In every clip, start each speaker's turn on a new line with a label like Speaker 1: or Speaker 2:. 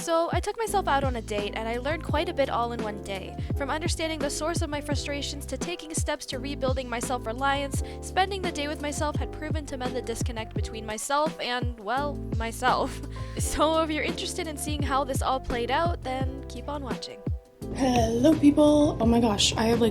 Speaker 1: So I took myself out on a date and I learned quite a bit all in one day. From understanding the source of my frustrations to taking steps to rebuilding my self-reliance, spending the day with myself had proven to mend the disconnect between myself and, well, myself. So if you're interested in seeing how this all played out, then keep on watching.
Speaker 2: Hello people! Oh my gosh, I have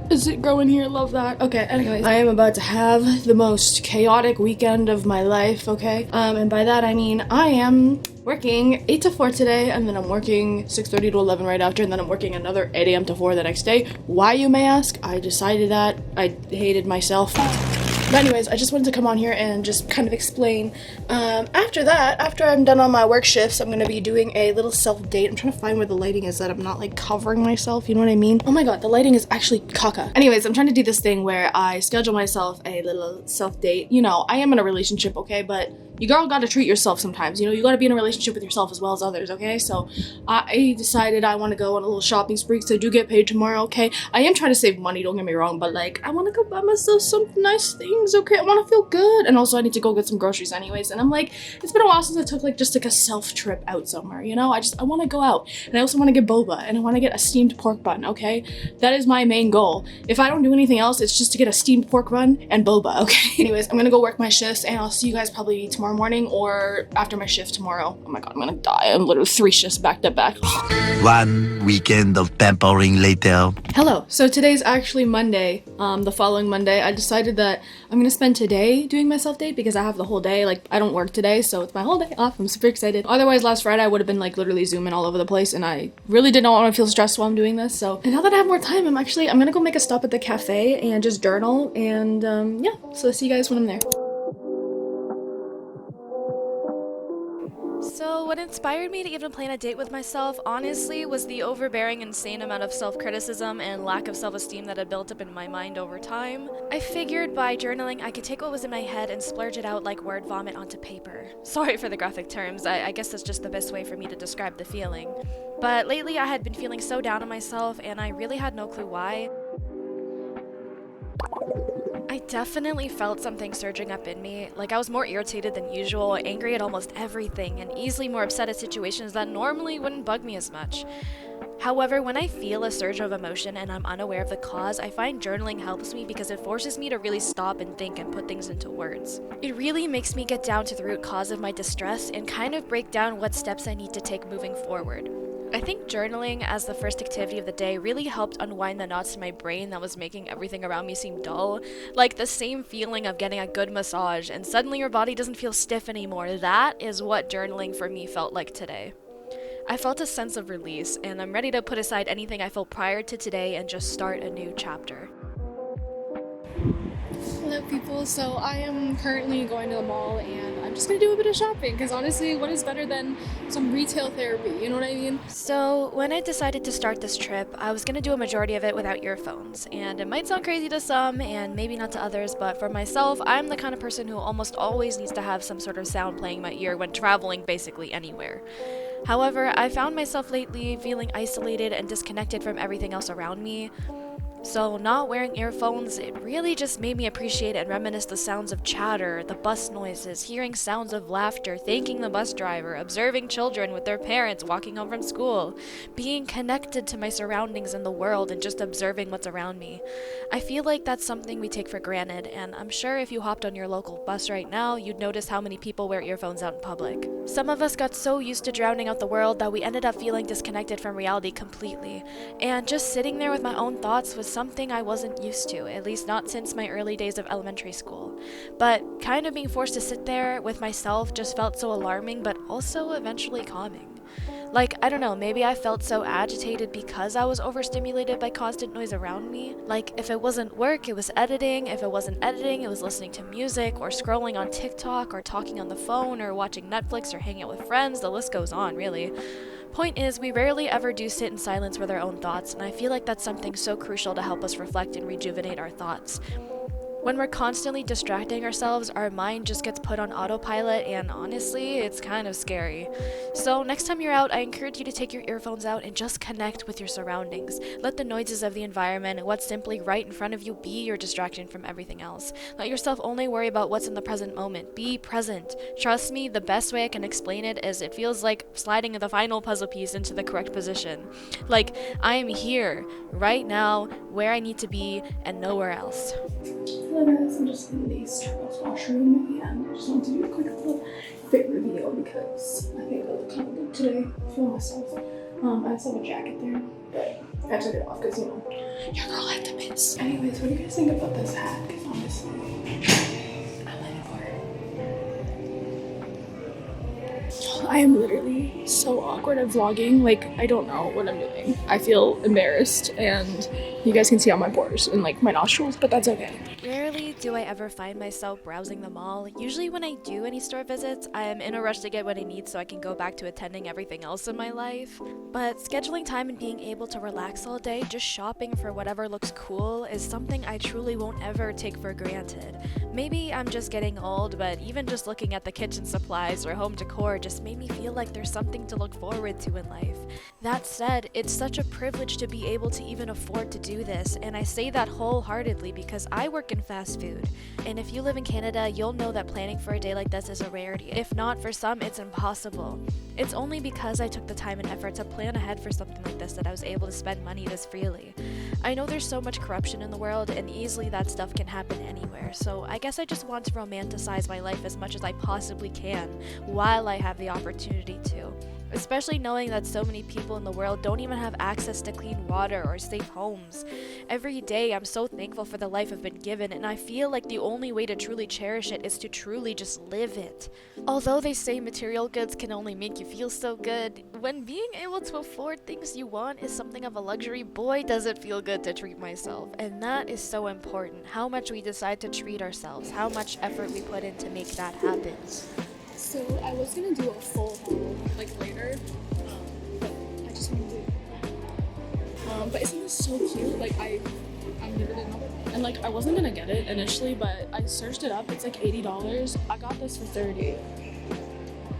Speaker 2: is it growing here? Love that. Okay, anyways, I am about to have the most chaotic weekend of my life, okay? And by that I mean I am working 8 to 4 today, and then I'm working 6:30 to 11 right after, and then I'm working another 8 a.m. to 4 the next day. Why, you may ask? I decided that. I hated myself. But anyways, I just wanted to come on here and just kind of explain. After I'm done on my work shifts, I'm gonna be doing a little self-date. I'm trying to find where the lighting is that I'm not covering myself, you know what I mean? Oh my god, the lighting is actually caca. Anyways, I'm trying to do this thing where I schedule myself a little self-date. You know, I am in a relationship, okay, but you girl gotta treat yourself sometimes, you know? You gotta be in a relationship with yourself as well as others, okay? So I decided I want to go on a little shopping spree because I do get paid tomorrow, okay? I am trying to save money, don't get me wrong, but I want to go buy myself some nice things, okay? I want to feel good, and also I need to go get some groceries anyways, and I'm it's been a while since I took just a self trip out somewhere, you know? I want to go out, and I also want to get boba, and I want to get a steamed pork bun, okay? That is my main goal. If I don't do anything else, it's just to get a steamed pork bun and boba, okay? Anyways, I'm gonna go work my shifts, and I'll see you guys probably tomorrow morning or after my shift tomorrow. Oh my god, I'm gonna die. I'm literally 3 shifts back to back.
Speaker 3: One weekend of pampering later.
Speaker 2: Hello. So today's actually Monday. The following Monday, I decided that I'm gonna spend today doing my self-date because I have the whole day. I don't work today, so it's my whole day off. I'm super excited. Otherwise, last Friday I would have been literally zooming all over the place, and I really did not want to feel stressed while I'm doing this. So, and now that I have more time, I'm gonna go make a stop at the cafe and just journal, and yeah. So I'll see you guys when I'm there.
Speaker 1: So what inspired me to even plan a date with myself, honestly, was the overbearing, insane amount of self-criticism and lack of self-esteem that had built up in my mind over time. I figured by journaling, I could take what was in my head and splurge it out like word vomit onto paper. Sorry for the graphic terms, I guess that's just the best way for me to describe the feeling. But lately I had been feeling so down on myself, and I really had no clue why. I definitely felt something surging up in me. I was more irritated than usual, angry at almost everything, and easily more upset at situations that normally wouldn't bug me as much. However, when I feel a surge of emotion and I'm unaware of the cause, I find journaling helps me because it forces me to really stop and think and put things into words. It really makes me get down to the root cause of my distress and kind of break down what steps I need to take moving forward. I think journaling as the first activity of the day really helped unwind the knots in my brain that was making everything around me seem dull. The same feeling of getting a good massage and suddenly your body doesn't feel stiff anymore. That is what journaling for me felt like today. I felt a sense of release, and I'm ready to put aside anything I felt prior to today and just start a new chapter.
Speaker 2: Hello people, so I am currently going to the mall and I'm just gonna do a bit of shopping because honestly, what is better than some retail therapy, you know what I mean?
Speaker 1: So when I decided to start this trip, I was gonna do a majority of it without earphones, and it might sound crazy to some and maybe not to others, but for myself, I'm the kind of person who almost always needs to have some sort of sound playing in my ear when traveling basically anywhere. However, I found myself lately feeling isolated and disconnected from everything else around me. So not wearing earphones, it really just made me appreciate and reminisce the sounds of chatter, the bus noises, hearing sounds of laughter, thanking the bus driver, observing children with their parents walking home from school, being connected to my surroundings and the world and just observing what's around me. I feel like that's something we take for granted, and I'm sure if you hopped on your local bus right now, you'd notice how many people wear earphones out in public. Some of us got so used to drowning out the world that we ended up feeling disconnected from reality completely, and just sitting there with my own thoughts was something I wasn't used to, at least not since my early days of elementary school. But kind of being forced to sit there with myself just felt so alarming, but also eventually calming. I don't know, maybe I felt so agitated because I was overstimulated by constant noise around me. If it wasn't work, it was editing. If it wasn't editing, it was listening to music, or scrolling on TikTok, or talking on the phone, or watching Netflix, or hanging out with friends. The list goes on, really. Point is, we rarely ever do sit in silence with our own thoughts, and I feel like that's something so crucial to help us reflect and rejuvenate our thoughts. When we're constantly distracting ourselves, our mind just gets put on autopilot, and honestly, it's kind of scary. So next time you're out, I encourage you to take your earphones out and just connect with your surroundings. Let the noises of the environment and what's simply right in front of you be your distraction from everything else. Let yourself only worry about what's in the present moment. Be present. Trust me, the best way I can explain it is it feels like sliding the final puzzle piece into the correct position. Like, I am here, right now, where I need to be, and nowhere else.
Speaker 2: Hello guys, I'm just in the Starbucks washroom and I just want to do a quick little fit reveal because I think I look kind of good today. I feel myself. I also have a jacket there, but I took it off because, you know, your girl had the bits. Anyways, what do you guys think about this hat? Because honestly, I'm living for it. I am literally so awkward at vlogging. Like, I don't know what I'm doing. I feel embarrassed and you guys can see on my pores and like my nostrils, but that's okay.
Speaker 1: Rarely do I ever find myself browsing the mall. Usually when I do any store visits, I am in a rush to get what I need so I can go back to attending everything else in my life. But scheduling time and being able to relax all day, just shopping for whatever looks cool, is something I truly won't ever take for granted. Maybe I'm just getting old, but even just looking at the kitchen supplies or home decor just made me feel like there's something to look forward to in life. That said, it's such a privilege to be able to even afford to do this, and I say that wholeheartedly because I work in fast food. And if you live in Canada, you'll know that planning for a day like this is a rarity. If not, for some, it's impossible. It's only because I took the time and effort to plan ahead for something like this that I was able to spend money this freely. I know there's so much corruption in the world, and easily that stuff can happen anywhere, so I guess I just want to romanticize my life as much as I possibly can while I have the opportunity to. Especially knowing that so many people in the world don't even have access to clean water or safe homes. Every day I'm so thankful for the life I've been given, and I feel like the only way to truly cherish it is to truly just live it. Although they say material goods can only make you feel so good, when being able to afford things you want is something of a luxury, boy does it feel good to treat myself. And that is so important, how much we decide to treat ourselves, how much effort we put in to make that happen.
Speaker 2: So I was gonna do a full haul like later, but I just wanted to. But isn't this so cute? Like I'm literally in love with it. And like I wasn't gonna get it initially, but I searched it up. It's like $80. I got this for $30.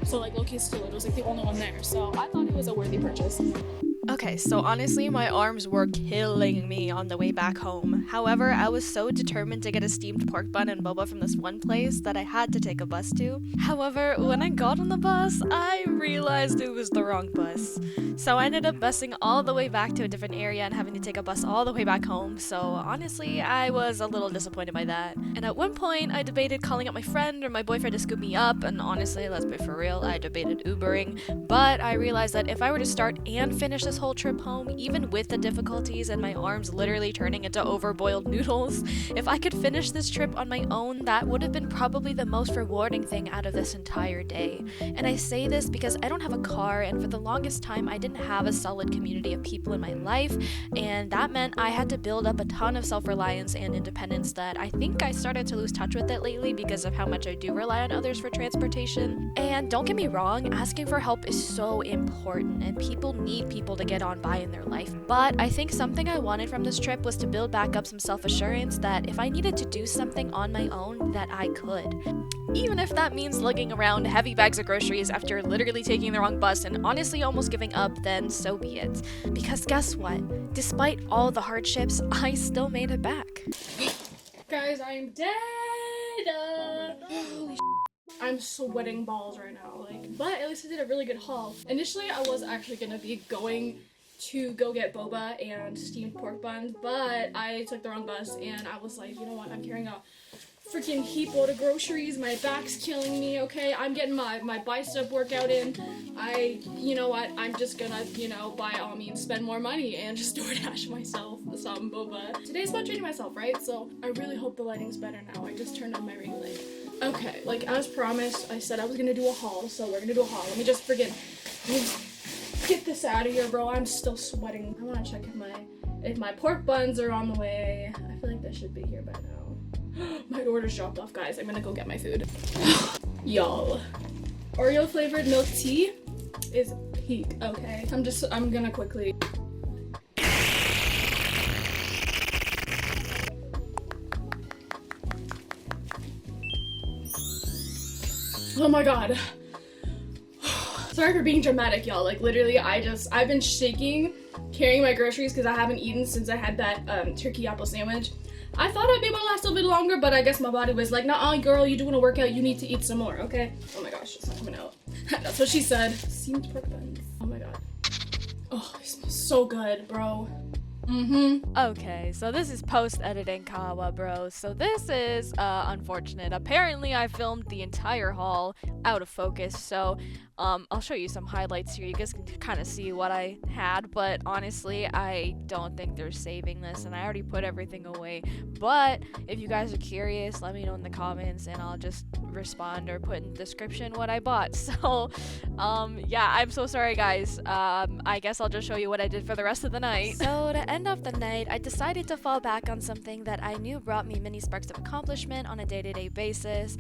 Speaker 2: So like low-key still, it was like the only one there. So I thought it was a worthy purchase.
Speaker 1: Okay, so honestly, my arms were killing me on the way back home. However, I was so determined to get a steamed pork bun and boba from this one place that I had to take a bus to. However, when I got on the bus, I realized it was the wrong bus. So I ended up busing all the way back to a different area and having to take a bus all the way back home. So honestly, I was a little disappointed by that. And at one point, I debated calling up my friend or my boyfriend to scoop me up. And honestly, let's be for real, I debated Ubering. But I realized that if I were to start and finish this whole trip home, even with the difficulties and my arms literally turning into overboiled noodles, if I could finish this trip on my own, that would have been probably the most rewarding thing out of this entire day. And I say this because I don't have a car, and for the longest time I didn't have a solid community of people in my life, and that meant I had to build up a ton of self-reliance and independence that I think I started to lose touch with it lately because of how much I do rely on others for transportation. And don't get me wrong, asking for help is so important, and people need people to get on by in their life. But I think something I wanted from this trip was to build back up some self-assurance that if I needed to do something on my own, that I could. Even if that means lugging around heavy bags of groceries after literally taking the wrong bus and honestly almost giving up, then so be it. Because guess what? Despite all the hardships, I still made it back.
Speaker 2: Guys, I'm dead! Holy I'm sweating balls right now, but at least I did a really good haul. Initially, I was actually gonna be going to go get boba and steamed pork buns, but I took the wrong bus and I was like, you know what, I'm carrying a freaking heap load of groceries, my back's killing me, okay? I'm getting my bicep workout in. You know what, I'm just gonna, by all means spend more money and just DoorDash myself some boba. Today's about treating myself, right? So I really hope the lighting's better now. I just turned on my ring light. Okay, as promised, I said I was gonna do a haul, so we're gonna do a haul. Let me just get this out of here, bro. I'm still sweating. I wanna check if my pork buns are on the way. I feel like they should be here by now. My order's dropped off, guys. I'm gonna go get my food. Y'all, Oreo flavored milk tea is peak, okay? I'm gonna quickly. Oh my god. Sorry for being dramatic, y'all. Like, literally, I've been shaking carrying my groceries because I haven't eaten since I had that turkey apple sandwich. I thought I'd be able to last a little bit longer, but I guess my body was like, nah, girl, you're doing a workout, you need to eat some more, okay? Oh my gosh, it's not coming out. That's what she said. Seemed pork buns. Oh my god. Oh, it smells so good, bro.
Speaker 1: Okay, so this is post-editing Kawaa, bro. So this is unfortunate. Apparently I filmed the entire haul out of focus, so I'll show you some highlights here. You guys can kind of see what I had, but honestly, I don't think they're saving this, and I already put everything away. But if you guys are curious, let me know in the comments, and I'll just respond or put in the description what I bought. So, yeah, I'm so sorry, guys. I guess I'll just show you what I did for the rest of the night. So to end off the night, I decided to fall back on something that I knew brought me many sparks of accomplishment on a day-to-day basis.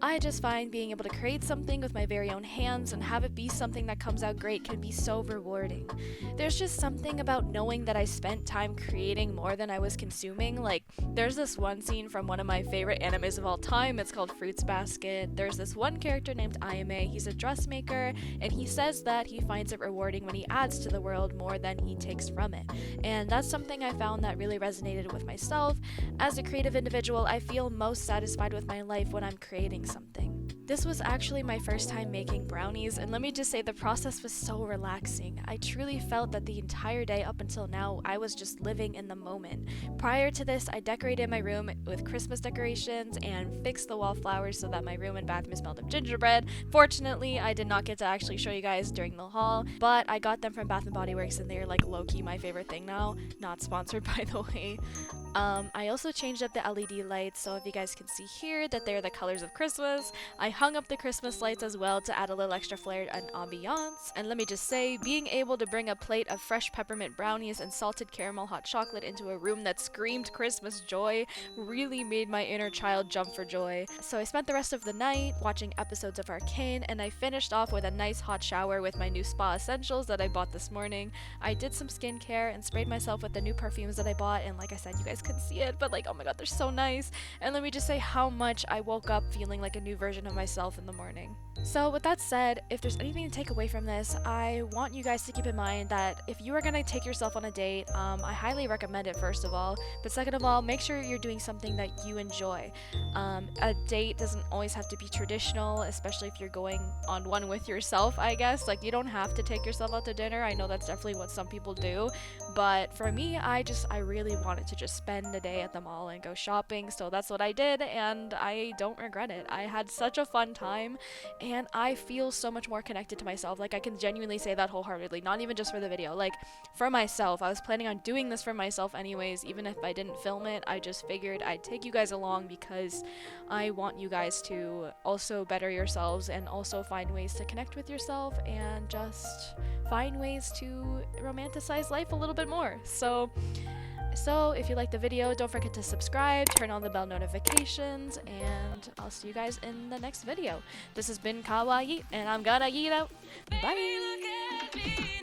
Speaker 1: I just find being able to create something with my very own hands and have it be something that comes out great can be so rewarding. There's just something about knowing that I spent time creating more than I was consuming. Like, there's this one scene from one of my favorite animes of all time. It's called Fruits Basket. There's this one character named Ayame. He's a dressmaker, and he says that he finds it rewarding when he adds to the world more than he takes from it. And that's something I found that really resonated with myself. As a creative individual, I feel most satisfied with my life when I'm creating something. This was actually my first time making brownies, and let me just say the process was so relaxing. I truly felt that the entire day up until now, I was just living in the moment. Prior to this, I decorated my room with Christmas decorations and fixed the wallflowers so that my room and bathroom smelled of gingerbread. Fortunately, I did not get to actually show you guys during the haul, but I got them from Bath & Body Works, and they're like low-key my favorite thing now. Not sponsored, by the way. I also changed up the LED lights, so if you guys can see here that they're the colors of Christmas. I hung up the Christmas lights as well to add a little extra flair and ambiance. And let me just say, being able to bring a plate of fresh peppermint brownies and salted caramel hot chocolate into a room that screamed Christmas joy really made my inner child jump for joy. So I spent the rest of the night watching episodes of Arcane, and I finished off with a nice hot shower with my new spa essentials that I bought this morning. I did some skincare and sprayed myself with the new perfumes that I bought, and like I said, you guys couldn't see it, but like, oh my god, they're so nice. And let me just say how much I woke up feeling like a new version of myself in the morning. So with that said, if there's anything to take away from this, I want you guys to keep in mind that if you are going to take yourself on a date, I highly recommend it, first of all, but second of all, make sure you're doing something that you enjoy. A date doesn't always have to be traditional, especially if you're going on one with yourself, I guess. Like, you don't have to take yourself out to dinner. I know that's definitely what some people do, but for me, I really wanted to just spend a day at the mall and go shopping, so that's what I did, and I don't regret it. I had such a fun time, and I feel so much more connected to myself. Like, I can genuinely say that wholeheartedly, not even just for the video, like for myself. I was planning on doing this for myself anyways, even if I didn't film it. I just figured I'd take you guys along because I want you guys to also better yourselves and also find ways to connect with yourself and just find ways to romanticize life a little bit more. So if you liked the video, don't forget to subscribe, turn on the bell notifications, and I'll see you guys in the next video. This has been Kawaa, and I'm gonna yeet out. Bye!